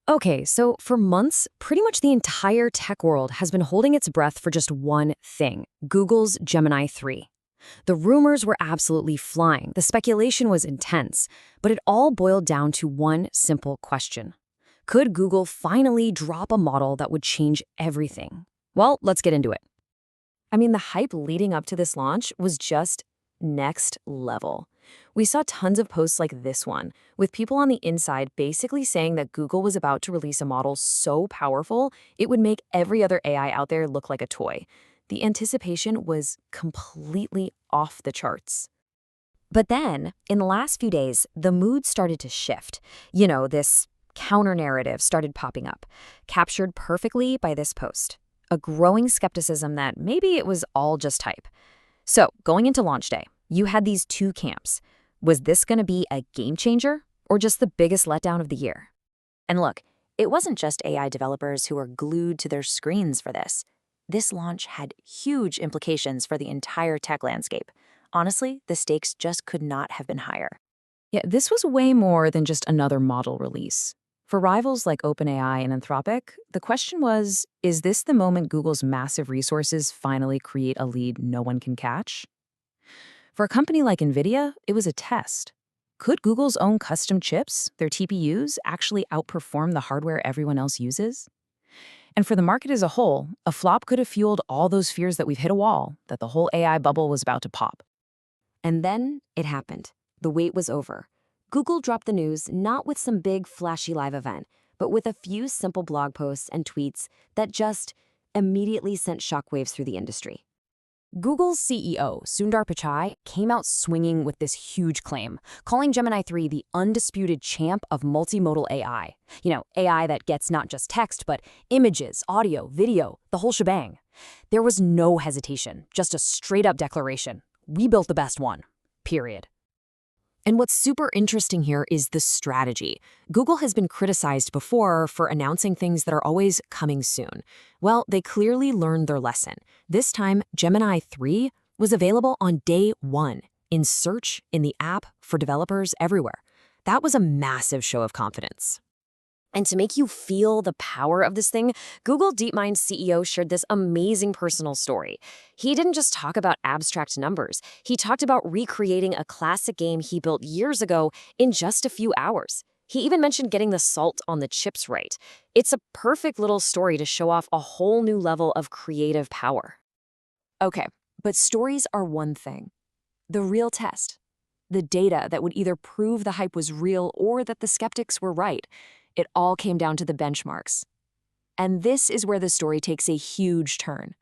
Okay, so for months, pretty much the entire tech world has been holding its breath for just one thing: Google's Gemini 3. The rumors were absolutely flying, the speculation was intense, but it all boiled down to one simple question. Could Google finally drop a model that would change everything? Well, let's get into it. I mean, the hype leading up to this launch was just next level. We saw tons of posts like this one, with people on the inside basically saying that Google was about to release a model so powerful it would make every other AI out there look like a toy. The anticipation was completely off the charts. But then, in the last few days, the mood started to shift. This counter-narrative started popping up, captured perfectly by this post. A growing skepticism that maybe it was all just hype. So, going into launch day, you had these two camps. Was this going to be a game changer or just the biggest letdown of the year? And look, it wasn't just AI developers who were glued to their screens for this. This launch had huge implications for the entire tech landscape. Honestly, the stakes just could not have been higher. Yeah, this was way more than just another model release. For rivals like OpenAI and Anthropic, the question was, is this the moment Google's massive resources finally create a lead no one can catch? For a company like NVIDIA, it was a test. Could Google's own custom chips, their TPUs, actually outperform the hardware everyone else uses? And for the market as a whole, a flop could have fueled all those fears that we've hit a wall, that the whole AI bubble was about to pop. And then it happened. The wait was over. Google dropped the news not with some big, flashy live event, but with a few simple blog posts and tweets that just immediately sent shockwaves through the industry. Google's CEO, Sundar Pichai, came out swinging with this huge claim, calling Gemini 3 the undisputed champ of multimodal AI. AI that gets not just text, but images, audio, video, the whole shebang. There was no hesitation, just a straight-up declaration. We built the best one. Period. And what's super interesting here is the strategy. Google has been criticized before for announcing things that are always coming soon. Well, they clearly learned their lesson. This time, Gemini 3 was available on day one, in search, in the app, for developers everywhere. That was a massive show of confidence. And to make you feel the power of this thing, Google DeepMind's CEO shared this amazing personal story. He didn't just talk about abstract numbers. He talked about recreating a classic game he built years ago in just a few hours. He even mentioned getting the salt on the chips right. It's a perfect little story to show off a whole new level of creative power. Okay, but stories are one thing. The real test, the data that would either prove the hype was real or that the skeptics were right, it all came down to the benchmarks. And this is where the story takes a huge turn.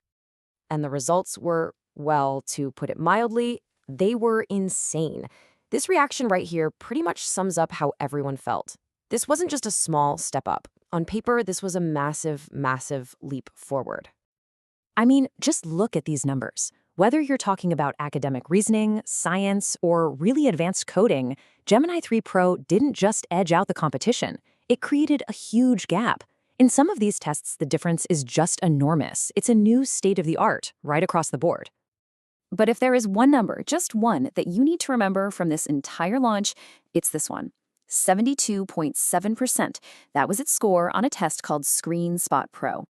And the results were, well, to put it mildly, they were insane. This reaction right here pretty much sums up how everyone felt. This wasn't just a small step up. On paper, this was a massive, massive leap forward. I mean, just look at these numbers. Whether you're talking about academic reasoning, science, or really advanced coding, Gemini 3 Pro didn't just edge out the competition. It created a huge gap. In some of these tests, the difference is just enormous. It's a new state of the art, right across the board. But if there is one number, just one, that you need to remember from this entire launch, it's this one: 72.7%. That was its score on a test called ScreenSpot Pro.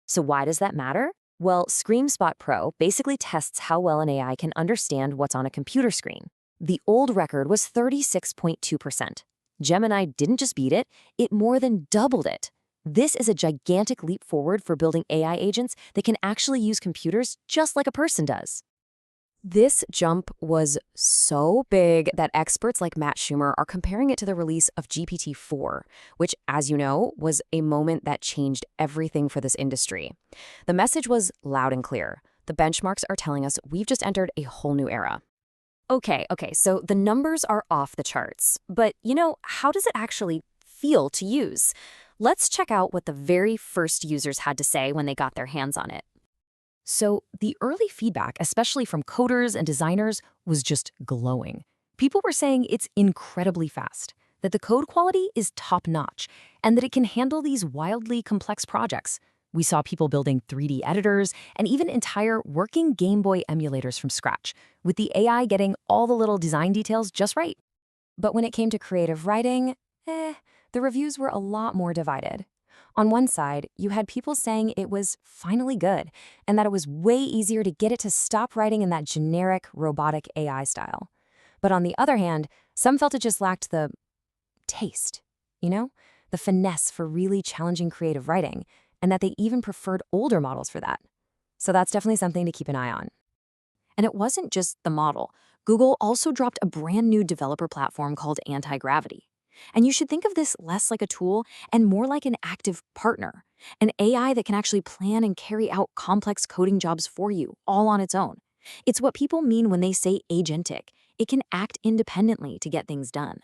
So why does that matter? Well, ScreenSpot Pro basically tests how well an AI can understand what's on a computer screen. The old record was 36.2%. Gemini didn't just beat it, it more than doubled it. This is a gigantic leap forward for building AI agents that can actually use computers just like a person does. This jump was so big that experts like Matt Schumer are comparing it to the release of GPT-4, which, as you know, was a moment that changed everything for this industry. The message was loud and clear. The benchmarks are telling us we've just entered a whole new era. Okay, so the numbers are off the charts, but how does it actually feel to use? Let's check out what the very first users had to say when they got their hands on it. So the early feedback, especially from coders and designers, was just glowing. People were saying it's incredibly fast, that the code quality is top-notch, and that it can handle these wildly complex projects. We saw people building 3D editors and even entire working Game Boy emulators from scratch, with the AI getting all the little design details just right. But when it came to creative writing, the reviews were a lot more divided. On one side, you had people saying it was finally good and that it was way easier to get it to stop writing in that generic, robotic AI style. But on the other hand, some felt it just lacked the taste, you know, the finesse for really challenging creative writing, and that they even preferred older models for that. So that's definitely something to keep an eye on. And it wasn't just the model. Google also dropped a brand new developer platform called Anti-Gravity. And you should think of this less like a tool and more like an active partner, an AI that can actually plan and carry out complex coding jobs for you, all on its own. It's what people mean when they say agentic. It can act independently to get things done.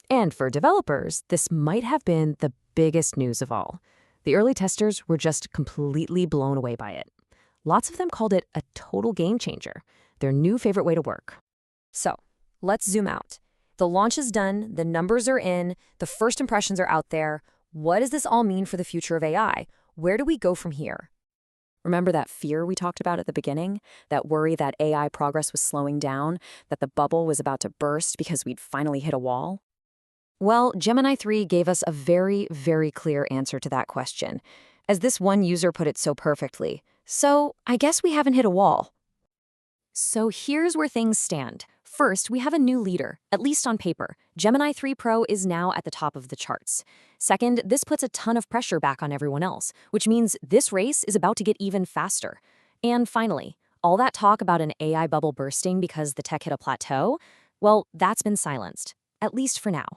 And for developers, this might have been the biggest news of all. The early testers were just completely blown away by it. Lots of them called it a total game changer, their new favorite way to work. So, let's zoom out. The launch is done, the numbers are in, the first impressions are out there. What does this all mean for the future of AI? Where do we go from here? Remember that fear we talked about at the beginning? That worry that AI progress was slowing down, that the bubble was about to burst because we'd finally hit a wall? Well, Gemini 3 gave us a very, very clear answer to that question. As this one user put it so perfectly, so I guess we haven't hit a wall. So here's where things stand. First, we have a new leader, at least on paper. Gemini 3 Pro is now at the top of the charts. Second, this puts a ton of pressure back on everyone else, which means this race is about to get even faster. And finally, all that talk about an AI bubble bursting because the tech hit a plateau, well, that's been silenced, at least for now.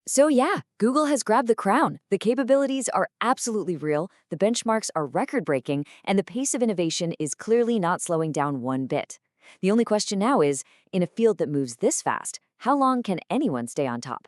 So yeah, Google has grabbed the crown. The capabilities are absolutely real, the benchmarks are record-breaking, and the pace of innovation is clearly not slowing down one bit. The only question now is, in a field that moves this fast, how long can anyone stay on top?